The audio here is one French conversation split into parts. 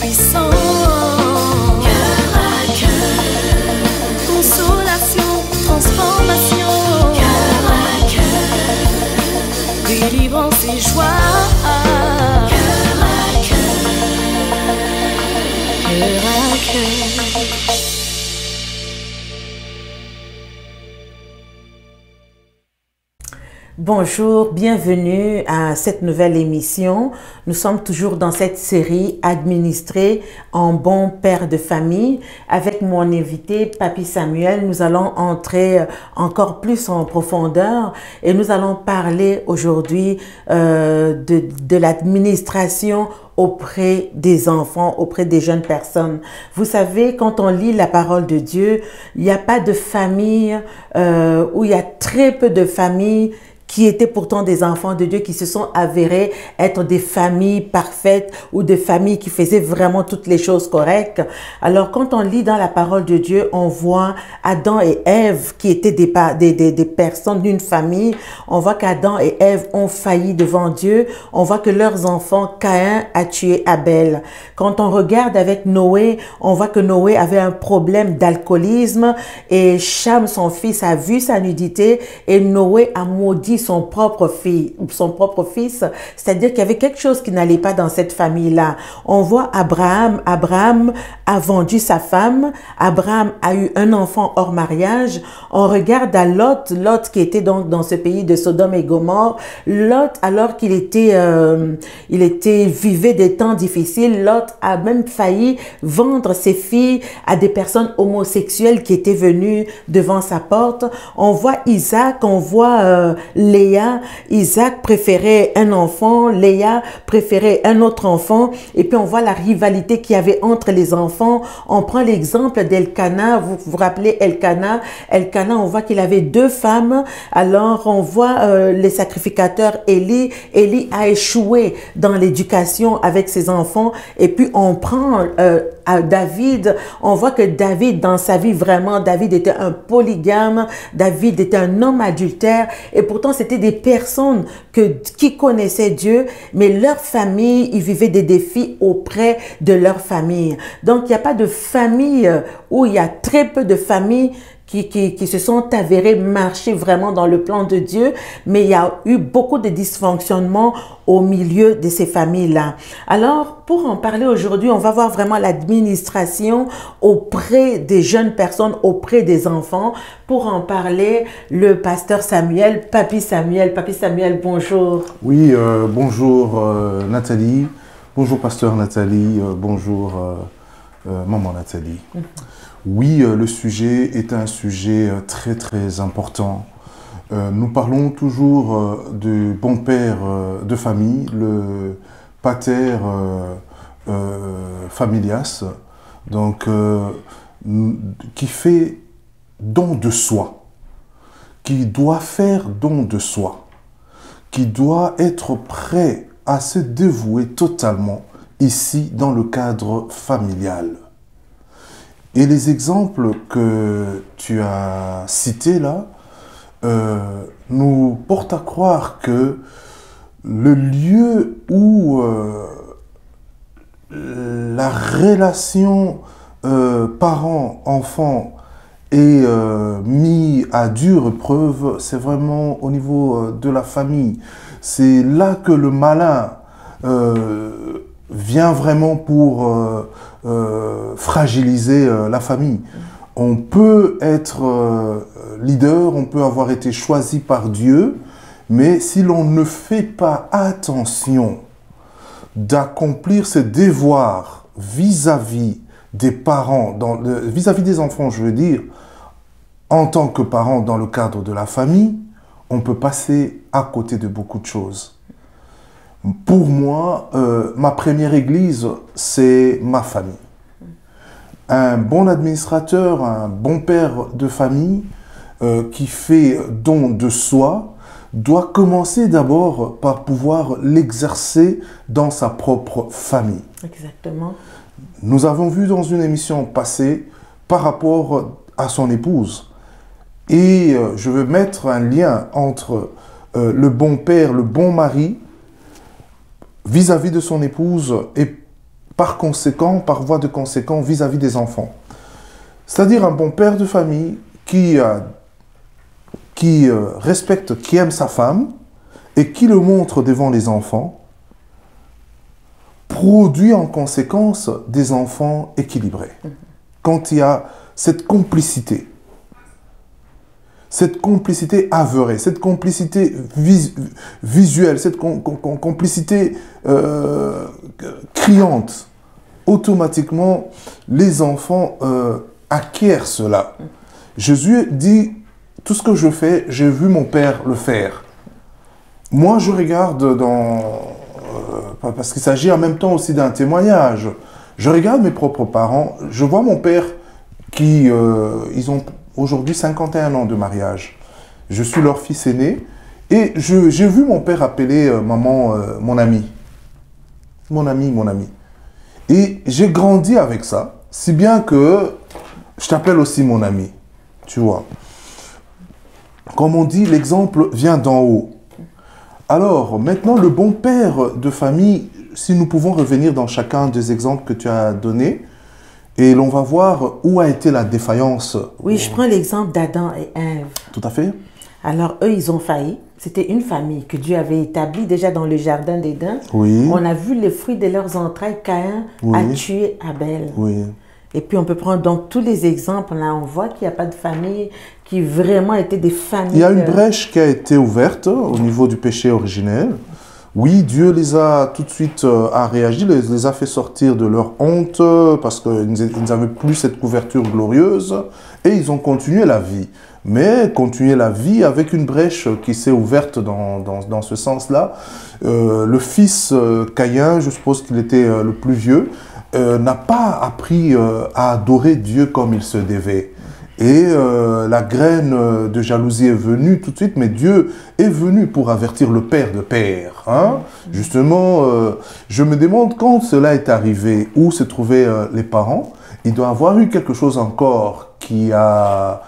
puissant. Cœur à cœur. Consolation, transformation. Cœur à cœur. Délivrance et joie. Cœur à cœur. Cœur à cœur. Bonjour, bienvenue à cette nouvelle émission. Nous sommes toujours dans cette série administrée en bon père de famille. Avec mon invité, Papy Samuel, nous allons entrer encore plus en profondeur et nous allons parler aujourd'hui de l'administration auprès des enfants, auprès des jeunes personnes. Vous savez, quand on lit la parole de Dieu, il n'y a pas de famille où il y a très peu de familles qui étaient pourtant des enfants de Dieu, qui se sont avérés être des familles parfaites ou des familles qui faisaient vraiment toutes les choses correctes. Alors, quand on lit dans la parole de Dieu, on voit Adam et Ève qui étaient des personnes d'une famille. On voit qu'Adam et Ève ont failli devant Dieu. On voit que leurs enfants, Caïn a tué Abel. Quand on regarde avec Noé, on voit que Noé avait un problème d'alcoolisme et Cham, son fils, a vu sa nudité et Noé a maudit son propre fils, c'est-à-dire qu'il y avait quelque chose qui n'allait pas dans cette famille-là. On voit Abraham a vendu sa femme, Abraham a eu un enfant hors mariage. On regarde à Lot qui était donc dans ce pays de Sodome et Gomorrhe. Lot, alors qu'il vivait des temps difficiles, Lot a même failli vendre ses filles à des personnes homosexuelles qui étaient venues devant sa porte. On voit Isaac, on voit Léa. Isaac préférait un enfant, Léa préférait un autre enfant, et puis on voit la rivalité qu'il y avait entre les enfants. On prend l'exemple d'Elkana, vous vous rappelez Elkana, on voit qu'il avait deux femmes. Alors on voit les sacrificateurs, Élie a échoué dans l'éducation avec ses enfants, et puis on prend à David, on voit que David, dans sa vie, vraiment, David était un polygame, David était un homme adultère, et pourtant c'était des personnes qui connaissaient Dieu, mais leur famille, ils vivaient des défis auprès de leur famille. Donc il n'y a pas de famille où il y a très peu de familles qui se sont avérés marcher vraiment dans le plan de Dieu, mais il y a eu beaucoup de dysfonctionnements au milieu de ces familles-là. Alors, pour en parler aujourd'hui, on va voir vraiment l'administration auprès des jeunes personnes, auprès des enfants. Pour en parler, le pasteur Samuel, Papy Samuel. Papy Samuel, bonjour. Oui, bonjour Nathalie, bonjour pasteur Nathalie, bonjour maman Nathalie. Oui, le sujet est un sujet très très important. Nous parlons toujours du bon père de famille, le pater familias, donc qui fait don de soi, qui doit faire don de soi, qui doit être prêt à se dévouer totalement ici dans le cadre familial. Et les exemples que tu as cités là nous portent à croire que le lieu où la relation parent-enfant est mis à dure épreuve, c'est vraiment au niveau de la famille. C'est là que le malin vient vraiment pour fragiliser la famille. On peut être leader, on peut avoir été choisi par Dieu, mais si l'on ne fait pas attention d'accomplir ses devoirs vis-à-vis des parents, vis-à-vis des enfants, je veux dire, en tant que parent dans le cadre de la famille, on peut passer à côté de beaucoup de choses. Pour moi, ma première église, c'est ma famille. Un bon administrateur, un bon père de famille qui fait don de soi, doit commencer d'abord par pouvoir l'exercer dans sa propre famille. Exactement. Nous avons vu dans une émission passée par rapport à son épouse. Et je veux mettre un lien entre le bon père, le bon mari, vis-à-vis de son épouse et par conséquent, par voie de conséquent, vis-à-vis des enfants. C'est-à-dire un bon père de famille qui respecte, qui aime sa femme et qui le montre devant les enfants, produit en conséquence des enfants équilibrés. Quand il y a cette complicité avérée, cette complicité visuelle, cette complicité criante, automatiquement, les enfants acquièrent cela. Jésus dit, tout ce que je fais, j'ai vu mon Père le faire. Moi, je regarde parce qu'il s'agit en même temps aussi d'un témoignage. Je regarde mes propres parents, je vois mon père qui, ils ont aujourd'hui 51 ans de mariage. Je suis leur fils aîné et j'ai vu mon père appeler maman mon ami. Mon ami, mon ami. Et j'ai grandi avec ça, si bien que je t'appelle aussi mon ami, tu vois. Comme on dit, l'exemple vient d'en haut. Alors, maintenant, le bon père de famille, si nous pouvons revenir dans chacun des exemples que tu as donnés, et l'on va voir où a été la défaillance. Oui, je prends l'exemple d'Adam et Ève. Tout à fait. Alors, eux, ils ont failli. C'était une famille que Dieu avait établie déjà dans le jardin d'Éden. Oui. On a vu les fruits de leurs entrailles. Caïn a tué Abel. Oui. Et puis, on peut prendre donc tous les exemples. Là, on voit qu'il n'y a pas de famille qui vraiment étaient des familles. Il y a une brèche qui a été ouverte au niveau du péché originel. Oui, Dieu les a tout de suite a réagi, les a fait sortir de leur honte parce qu'ils n'avaient plus cette couverture glorieuse et ils ont continué la vie. Mais continuer la vie avec une brèche qui s'est ouverte dans ce sens-là. Le fils Caïn, je suppose qu'il était le plus vieux, n'a pas appris à adorer Dieu comme il se devait. Et la graine de jalousie est venue tout de suite, mais Dieu est venu pour avertir le père de père. Hein? Justement, je me demande quand cela est arrivé, où se trouvaient les parents. Il doit avoir eu quelque chose encore qui a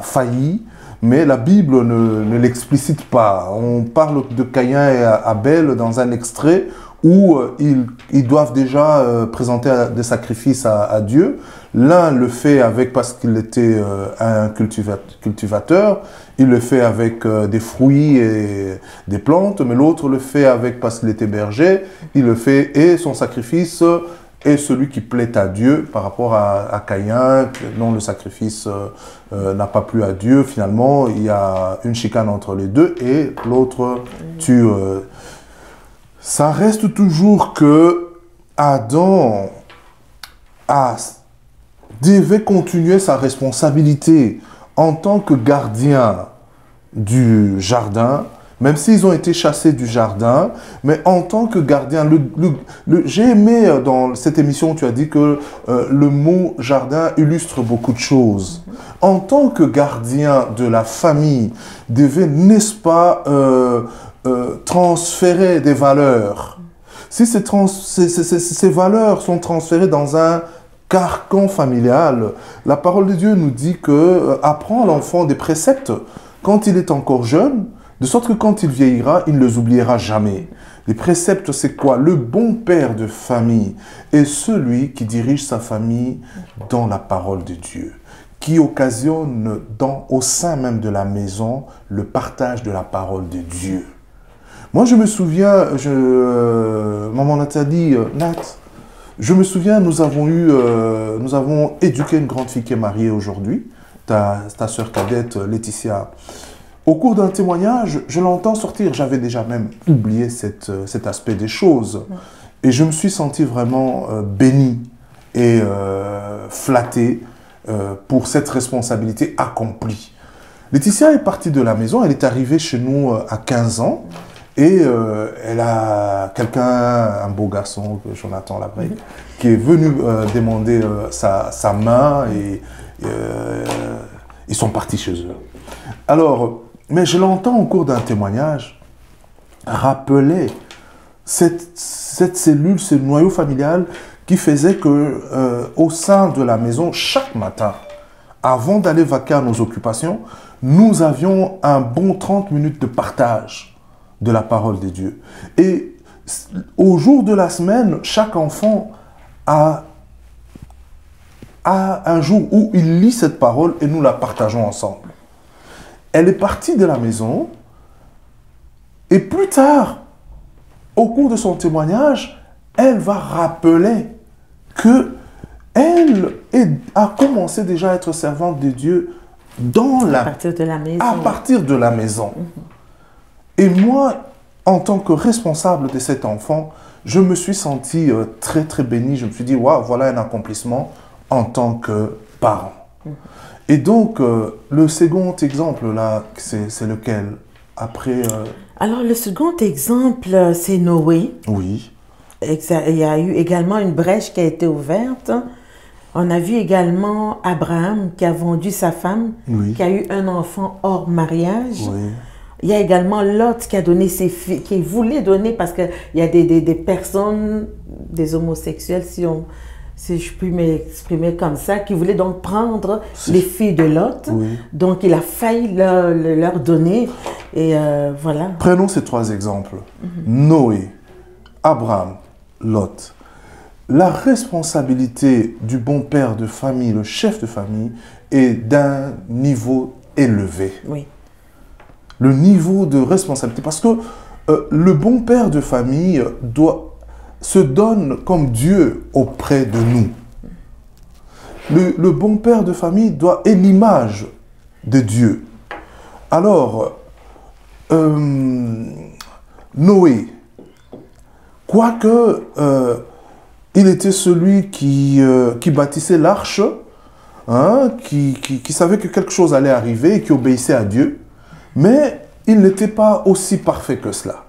failli, mais la Bible ne l'explicite pas. On parle de Caïn et Abel dans un extrait où ils doivent déjà présenter des sacrifices à Dieu. L'un le fait parce qu'il était un cultivateur, il le fait avec des fruits et des plantes, mais l'autre le fait parce qu'il était berger, il le fait et son sacrifice est celui qui plaît à Dieu par rapport à Caïn, dont le sacrifice n'a pas plu à Dieu. Finalement, il y a une chicane entre les deux et l'autre tue. Ça reste toujours que Adam devait continuer sa responsabilité en tant que gardien du jardin, même s'ils ont été chassés du jardin, mais en tant que gardien, j'ai aimé dans cette émission, tu as dit que le mot jardin illustre beaucoup de choses. En tant que gardien de la famille, devait, n'est-ce pas, transférer des valeurs. Si ces valeurs sont transférées dans un carcan familial, la parole de Dieu nous dit que apprend à l'enfant des préceptes quand il est encore jeune, de sorte que quand il vieillira, il ne les oubliera jamais. Les préceptes, c'est quoi? Le bon père de famille est celui qui dirige sa famille dans la parole de Dieu, qui occasionne au sein même de la maison le partage de la parole de Dieu. Moi, je me souviens, maman Nathalie, Nat, je me souviens, nous avons éduqué une grande fille qui est mariée aujourd'hui, ta sœur cadette Laetitia. Au cours d'un témoignage, je l'entends sortir. J'avais déjà même oublié cet aspect des choses. Et je me suis senti vraiment béni et flatté pour cette responsabilité accomplie. Laetitia est partie de la maison, elle est arrivée chez nous à 15 ans. Et elle a un beau garçon, Jonathan Labrec, qui est venu demander sa main et ils sont partis chez eux. Alors, mais je l'entends au cours d'un témoignage rappeler cette cellule, ce noyau familial qui faisait que au sein de la maison, chaque matin, avant d'aller vaquer à nos occupations, nous avions un bon 30 minutes de partage de la parole de Dieu. Et Au jour de la semaine, chaque enfant a un jour où il lit cette parole et nous la partageons ensemble. Elle est partie de la maison et plus tard, au cours de son témoignage, elle va rappeler que elle a commencé déjà à être servante de Dieu à partir de la maison. À partir de la maison. Et moi, en tant que responsable de cet enfant, je me suis senti très très béni. Je me suis dit, waouh, voilà un accomplissement en tant que parent. Et donc, le second exemple là, c'est lequel? Après... Alors, le second exemple, c'est Noé. Oui. Il y a eu également une brèche qui a été ouverte. On a vu également Abraham qui a vendu sa femme, Oui. qui a eu un enfant hors mariage. Oui. Il y a également Lot qui a donné ses filles, qui voulait donner parce qu'il y a des personnes, des homosexuels, si je puis m'exprimer comme ça, qui voulaient donc prendre les filles de Lot. Oui. Donc il a failli leur donner. Et voilà. Prenons ces trois exemples. Noé, Abraham, Lot. La responsabilité du bon père de famille, le chef de famille, est d'un niveau élevé. Oui. Le niveau de responsabilité. Parce que le bon père de famille se donne comme Dieu auprès de nous. Le bon père de famille est l'image de Dieu. Alors, Noé, quoique il était celui qui bâtissait l'arche, hein, qui savait que quelque chose allait arriver et qui obéissait à Dieu, mais il n'était pas aussi parfait que cela.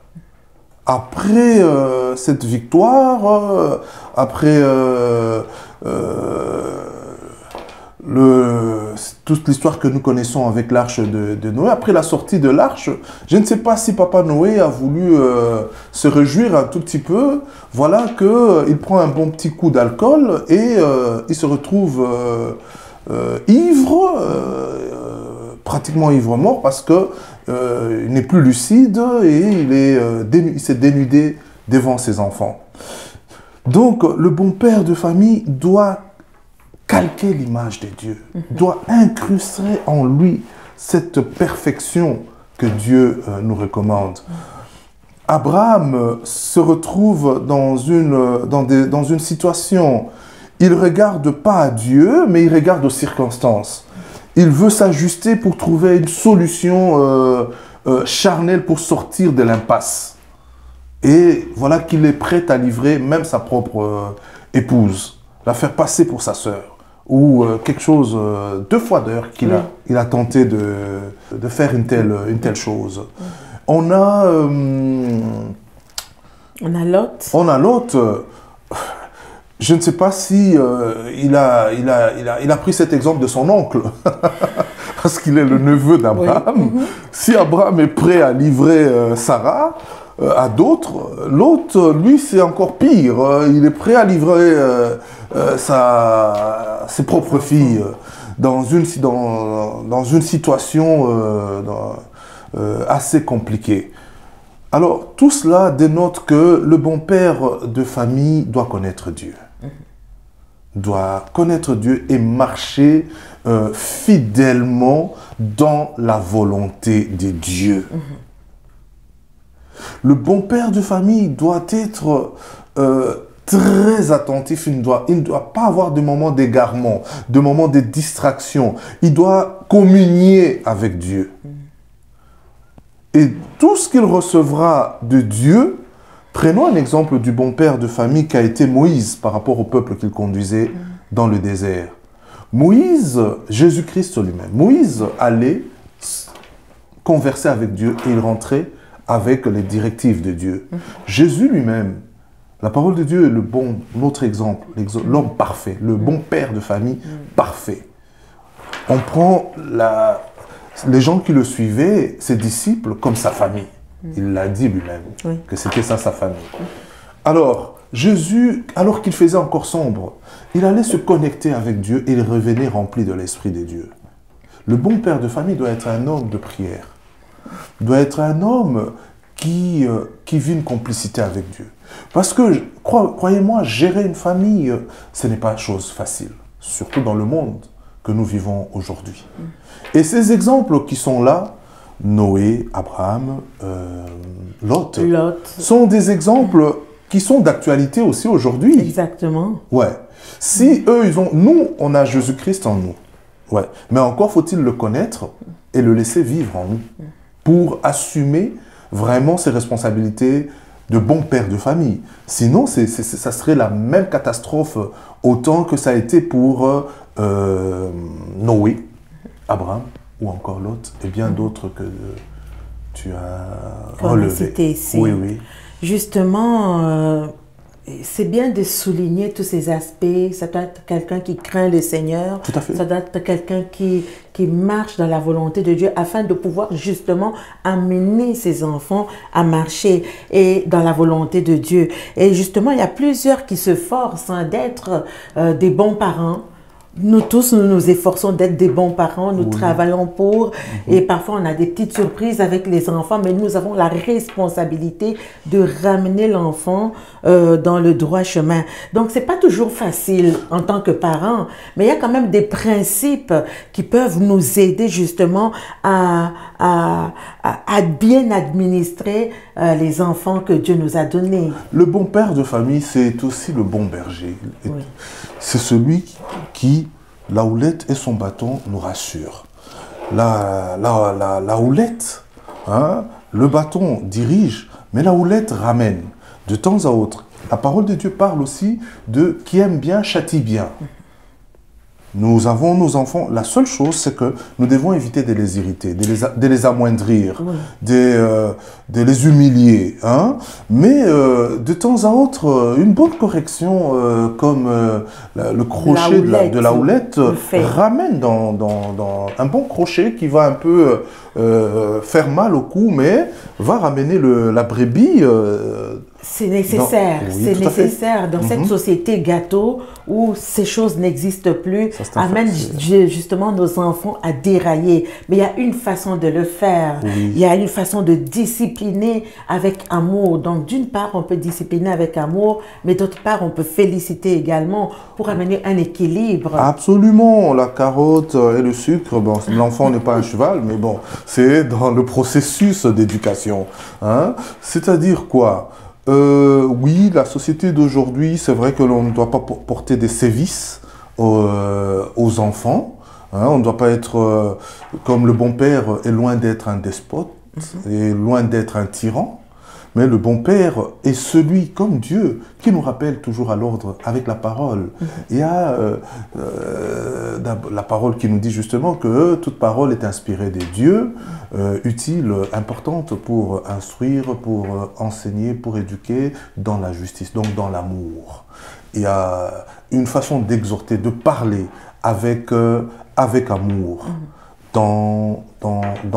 Après cette victoire, après toute l'histoire que nous connaissons avec l'arche de Noé, après la sortie de l'arche, je ne sais pas si Papa Noé a voulu se réjouir un tout petit peu. Voilà qu'il prend un bon petit coup d'alcool et il se retrouve ivre, pratiquement ivre-mort parce que il n'est plus lucide et il s'est dénudé devant ses enfants. Donc, le bon père de famille doit calquer l'image de Dieu, doit incruster en lui cette perfection que Dieu nous recommande. Abraham se retrouve dans une situation, il ne regarde pas à Dieu, mais il regarde aux circonstances. Il veut s'ajuster pour trouver une solution charnelle pour sortir de l'impasse. Et voilà qu'il est prêt à livrer même sa propre épouse, la faire passer pour sa sœur. Ou quelque chose, 2 fois d'ailleurs, il a tenté de faire une telle chose. On a Lot. On a Lot. Je ne sais pas si il a pris cet exemple de son oncle, parce qu'il est le neveu d'Abraham. Oui. Si Abraham est prêt à livrer Sarah à d'autres, l'autre, lui, c'est encore pire. Il est prêt à livrer ses propres filles dans une situation assez compliquée. Alors, tout cela dénote que le bon père de famille doit connaître Dieu. Doit connaître Dieu et marcher fidèlement dans la volonté de Dieu. Le bon père de famille doit être très attentif. Il ne doit pas avoir de moments d'égarement, de moments de distraction. Il doit communier avec Dieu. Et tout ce qu'il recevra de Dieu, prenons un exemple du bon père de famille qui a été Moïse par rapport au peuple qu'il conduisait dans le désert. Moïse, Jésus-Christ lui-même, Moïse allait converser avec Dieu et il rentrait avec les directives de Dieu. Jésus lui-même, la parole de Dieu est l'autre exemple, l'homme parfait, le bon père de famille parfait. On prend les gens qui le suivaient, ses disciples, comme sa famille. Il l'a dit lui-même, que c'était ça sa famille. Alors, Jésus, alors qu'il faisait encore sombre, il allait se connecter avec Dieu et il revenait rempli de l'Esprit de Dieu. Le bon père de famille doit être un homme de prière. Doit être un homme qui vit une complicité avec Dieu. Parce que, croyez-moi, gérer une famille, ce n'est pas chose facile, surtout dans le monde que nous vivons aujourd'hui. Et ces exemples qui sont là, Noé, Abraham, Lot, sont des exemples qui sont d'actualité aussi aujourd'hui. Exactement. Ouais. Si eux, nous, on a Jésus-Christ en nous. Ouais. Mais encore faut-il le connaître et le laisser vivre en nous pour assumer vraiment ses responsabilités de bon père de famille. Sinon, ça serait la même catastrophe autant que ça a été pour Noé, Abraham ou encore Lot et bien d'autres que tu as relevés. Ici. Oui, oui. Justement, c'est bien de souligner tous ces aspects. Ça doit être quelqu'un qui craint le Seigneur. Tout à fait. Ça doit être quelqu'un qui marche dans la volonté de Dieu afin de pouvoir justement amener ses enfants à marcher et dans la volonté de Dieu. Et justement, il y a plusieurs qui se forcent d'être des bons parents. Nous tous, nous nous efforçons d'être des bons parents, nous travaillons pour, et parfois on a des petites surprises avec les enfants, mais nous avons la responsabilité de ramener l'enfant dans le droit chemin. Donc c'est pas toujours facile en tant que parents, mais il y a quand même des principes qui peuvent nous aider justement à bien administrer les enfants que Dieu nous a donnés. Le bon père de famille, c'est aussi le bon berger. Oui. C'est celui qui, la houlette et son bâton, nous rassure. La houlette, hein, le bâton dirige, mais la houlette ramène de temps à autre. La parole de Dieu parle aussi de qui aime bien châtie bien. Nous avons nos enfants, la seule chose c'est que nous devons éviter de les irriter, de les amoindrir, de les humilier. Hein? Mais de temps à autre, une bonne correction comme le crochet de la houlette ramène dans un bon crochet qui va un peu faire mal au cou, mais va ramener la brebis. C'est nécessaire, c'est nécessaire dans cette société gâteau où ces choses n'existent plus, amène justement nos enfants à dérailler. Mais il y a une façon de le faire, il y a une façon de discipliner avec amour. Donc d'une part, on peut discipliner avec amour, mais d'autre part, on peut féliciter également pour amener un équilibre. Absolument, la carotte et le sucre, bon, l'enfant n'est pas un cheval, mais bon, c'est dans le processus d'éducation. Hein? C'est-à-dire quoi? Oui, la société d'aujourd'hui, c'est vrai que l'on ne doit pas porter des sévices aux enfants. Hein, on ne doit pas être, comme le bon père est loin d'être un despote, et loin d'être un tyran. Mais le bon père est celui, comme Dieu, qui nous rappelle toujours à l'ordre avec la parole. Il y a la parole qui nous dit justement que toute parole est inspirée des dieux, utile, importante pour instruire, pour enseigner, pour éduquer dans la justice, donc dans l'amour. Il y a une façon d'exhorter, de parler avec amour. Dans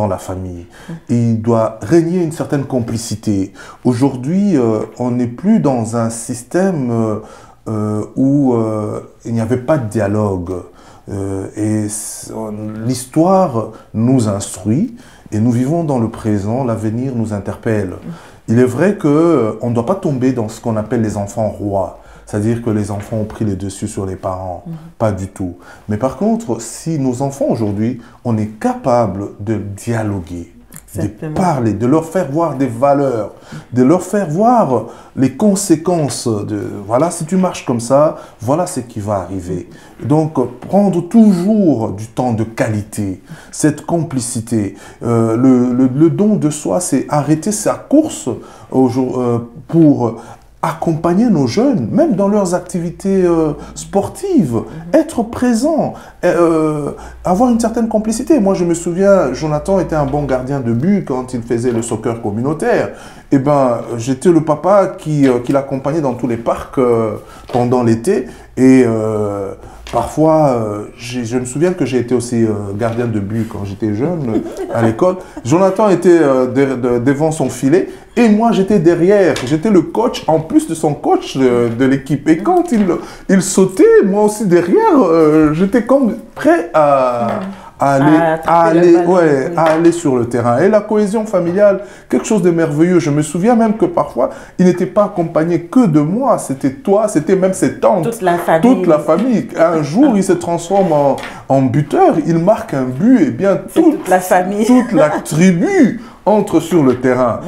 la famille. Il doit régner une certaine complicité. Aujourd'hui, on n'est plus dans un système où il n'y avait pas de dialogue. Et l'histoire nous instruit et nous vivons dans le présent, l'avenir nous interpelle. Il est vrai qu'on ne doit pas tomber dans ce qu'on appelle les enfants rois. C'est-à-dire que les enfants ont pris le dessus sur les parents. Pas du tout. Mais par contre, si nos enfants aujourd'hui, on est capable de dialoguer, de parler, de leur faire voir des valeurs, de leur faire voir les conséquences de, voilà, si tu marches comme ça, voilà ce qui va arriver. Donc, prendre toujours du temps de qualité, cette complicité. Le don de soi, c'est arrêter sa course pour accompagner nos jeunes, même dans leurs activités sportives, être présent, avoir une certaine complicité. Moi, je me souviens, Jonathan était un bon gardien de but quand il faisait le soccer communautaire. Eh ben, j'étais le papa qui l'accompagnait dans tous les parcs pendant l'été. Et parfois, je me souviens que j'ai été aussi gardien de but quand j'étais jeune à l'école. Jonathan était devant son filet et moi j'étais derrière. J'étais le coach en plus de son coach de l'équipe. Et quand il sautait, moi aussi derrière, j'étais comme prêt à aller sur le terrain. Et la cohésion familiale, quelque chose de merveilleux. Je me souviens même que parfois, il n'était pas accompagné que de moi, c'était toi, c'était même ses tantes. Toute la famille. Toute la famille. Un jour, il se transforme en buteur, il marque un but, et bien toute la famille. Toute la tribu entre sur le terrain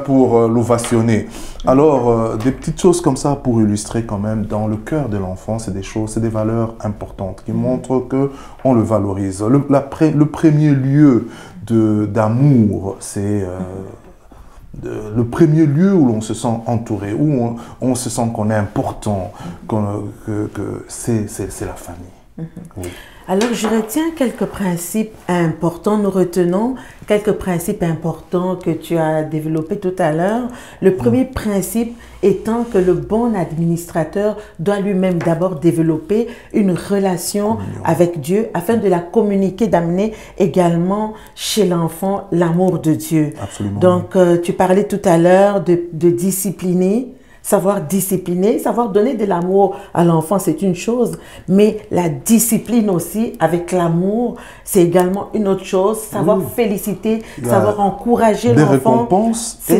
pour l'ovationner. Alors, des petites choses comme ça pour illustrer quand même, dans le cœur de l'enfant, c'est des choses, c'est des valeurs importantes qui montrent qu'on le valorise. Le premier lieu d'amour, c'est le premier lieu où l'on se sent entouré, où on se sent qu'on est important, que c'est la famille. Oui. Alors, je retiens quelques principes importants. Nous retenons quelques principes importants que tu as développés tout à l'heure. Le premier principe étant que le bon administrateur doit lui-même d'abord développer une relation avec Dieu afin de la communiquer, d'amener également chez l'enfant l'amour de Dieu. Absolument. Donc, tu parlais tout à l'heure de discipliner. Savoir discipliner, savoir donner de l'amour à l'enfant, c'est une chose, mais la discipline aussi, avec l'amour, c'est également une autre chose. Savoir féliciter, savoir encourager l'enfant. Des récompenses et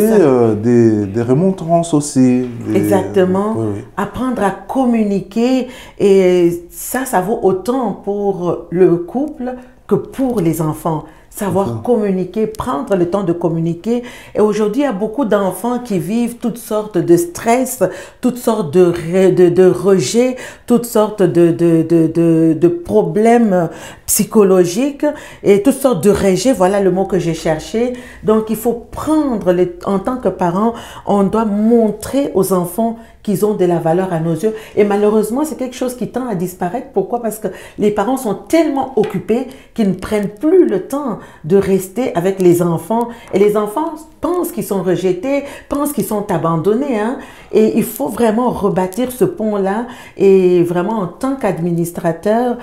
des remontrances aussi. Exactement. Apprendre à communiquer, et ça vaut autant pour le couple que pour les enfants. Savoir communiquer, prendre le temps de communiquer. Et aujourd'hui, il y a beaucoup d'enfants qui vivent toutes sortes de stress, toutes sortes de rejets, toutes sortes de problèmes psychologiques et toutes sortes de rejets. Voilà le mot que j'ai cherché. Donc, il faut prendre, en tant que parent, on doit montrer aux enfants qu'ils ont de la valeur à nos yeux. Et malheureusement, c'est quelque chose qui tend à disparaître. Pourquoi? Parce que les parents sont tellement occupés qu'ils ne prennent plus le temps de rester avec les enfants. Et les enfants pensent qu'ils sont rejetés, pensent qu'ils sont abandonnés. Et il faut vraiment rebâtir ce pont-là. Et vraiment, en tant qu'administrateur,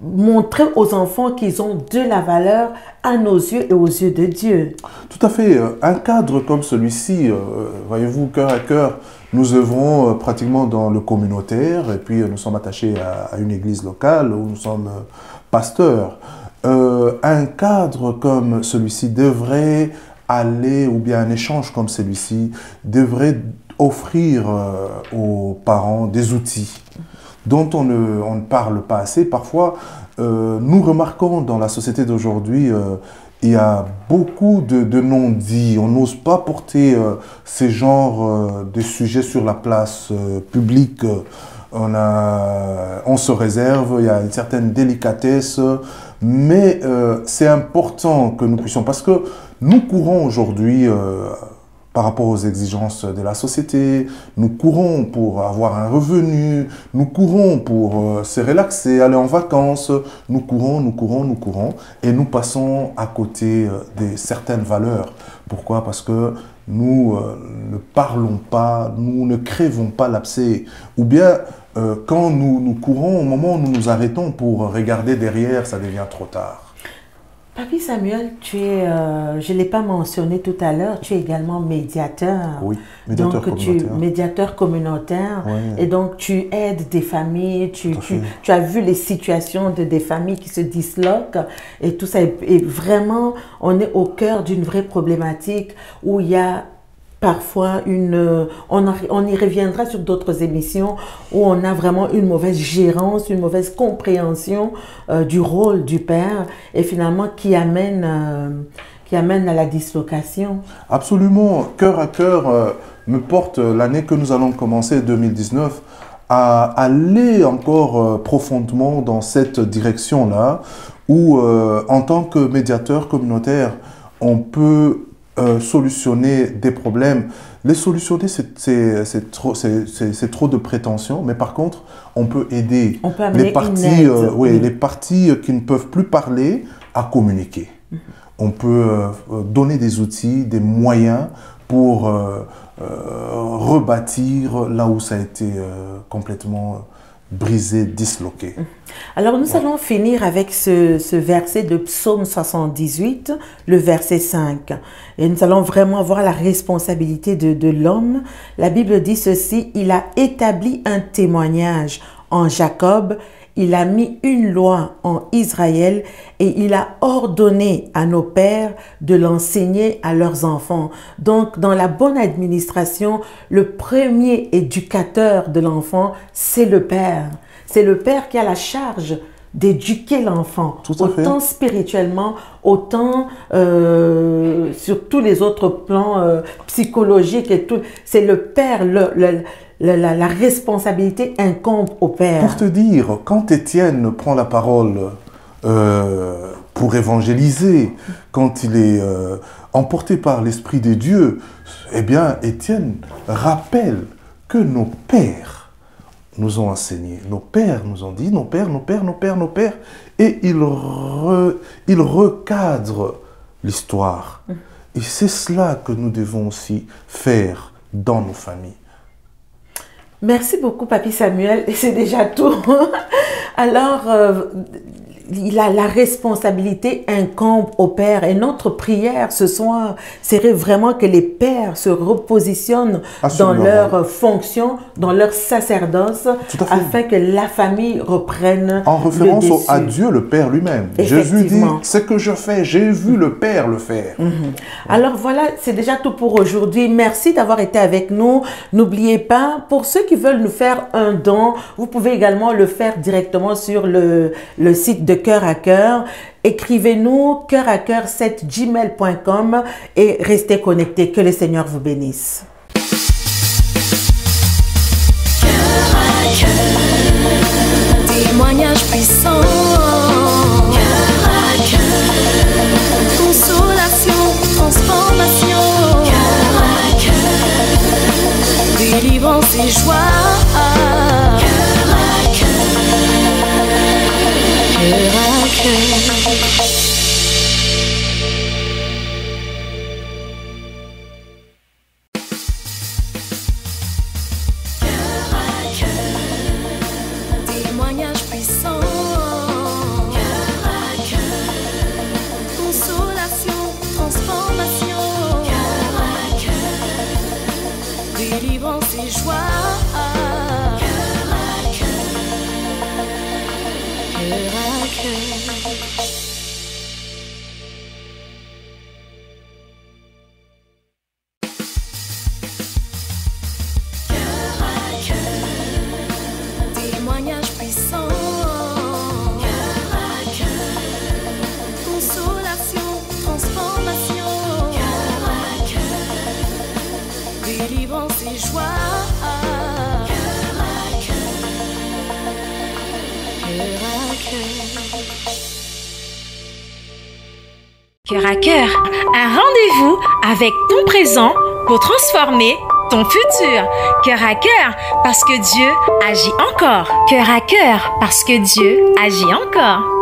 montrer aux enfants qu'ils ont de la valeur à nos yeux et aux yeux de Dieu. Tout à fait. Un cadre comme celui-ci, voyez-vous, cœur à cœur, nous œuvrons pratiquement dans le communautaire et puis nous sommes attachés à une église locale où nous sommes pasteurs. Un cadre comme celui-ci devrait aller, ou bien un échange comme celui-ci, devrait offrir aux parents des outils dont on ne parle pas assez. Parfois, nous remarquons dans la société d'aujourd'hui, il y a beaucoup de non-dits. On n'ose pas porter ces genres de sujets sur la place publique. On se réserve, il y a une certaine délicatesse, mais c'est important que nous puissions, parce que nous courons aujourd'hui par rapport aux exigences de la société, nous courons pour avoir un revenu, nous courons pour se relaxer, aller en vacances, nous courons, et nous passons à côté de certaines valeurs. Pourquoi? Parce que nous ne parlons pas, nous ne crèvons pas l'abcès. Ou bien, quand nous courons, au moment où nous nous arrêtons pour regarder derrière, ça devient trop tard. Papi Samuel, tu es, je ne l'ai pas mentionné tout à l'heure, tu es également médiateur. Oui, médiateur communautaire. Médiateur communautaire. Oui. Et donc, tu aides des familles, tu as vu les situations des familles qui se disloquent et tout ça. Et vraiment, on est au cœur d'une vraie problématique où il y a parfois on y reviendra sur d'autres émissions où on a vraiment une mauvaise gérance, une mauvaise compréhension du rôle du père et finalement qui amène à la dislocation. Absolument. Cœur à cœur me porte l'année que nous allons commencer, 2019, à aller encore profondément dans cette direction-là où en tant que médiateur communautaire, on peut solutionner des problèmes. Les solutionner, c'est trop de prétention, mais par contre, on peut aider les parties, les parties qui ne peuvent plus parler à communiquer. On peut donner des outils, des moyens pour rebâtir là où ça a été complètement brisé, disloqué. Alors nous allons finir avec ce verset de Psaume 78, le verset 5. Et nous allons vraiment voir la responsabilité de l'homme. La Bible dit ceci: il a établi un témoignage en Jacob il a mis une loi en Israël et il a ordonné à nos pères de l'enseigner à leurs enfants. Donc, dans la bonne administration, le premier éducateur de l'enfant, c'est le père. C'est le père qui a la charge d'éduquer l'enfant, autant spirituellement, autant sur tous les autres plans psychologiques et tout. C'est le père, la responsabilité incombe au père. Pour te dire, quand Étienne prend la parole pour évangéliser, quand il est emporté par l'Esprit de Dieu, eh bien, Étienne rappelle que nos pères nous ont enseigné, nos pères nous ont dit, nos pères, et il recadre l'histoire. Et c'est cela que nous devons aussi faire dans nos familles. Merci beaucoup, Papy Samuel, et c'est déjà tout. Alors, la responsabilité incombe au père, et notre prière ce soir serait vraiment que les pères se repositionnent dans leur fonction, dans leur sacerdoce, afin que la famille reprenne en référence à Dieu, le Père lui-même. Jésus dit, ce que je fais, j'ai vu le Père le faire. Alors voilà, c'est déjà tout pour aujourd'hui. Merci d'avoir été avec nous. N'oubliez pas, pour ceux qui veulent nous faire un don, vous pouvez également le faire directement sur le site de Cœur à Cœur. Écrivez-nous coeuracoeur7gmail.com et restez connectés. Que le Seigneur vous bénisse. Cœur à cœur, témoignage puissant. Cœur à cœur, consolation, transformation. Cœur à cœur, délivrance et joie. Cœur à cœur, cœur à cœur. Témoignage puissant. Cœur à cœur, consolation, transformation. Cœur à cœur, délivrance et joie. Cœur à cœur, cœur à cœur. Témoignage puissant. Cœur à cœur, consolation, transformation. Cœur à cœur, délivrance et joie. Cœur à cœur, cœur à cœur. Cœur à cœur, un rendez-vous avec ton présent pour transformer ton futur. Cœur à cœur, parce que Dieu agit encore. Cœur à cœur, parce que Dieu agit encore.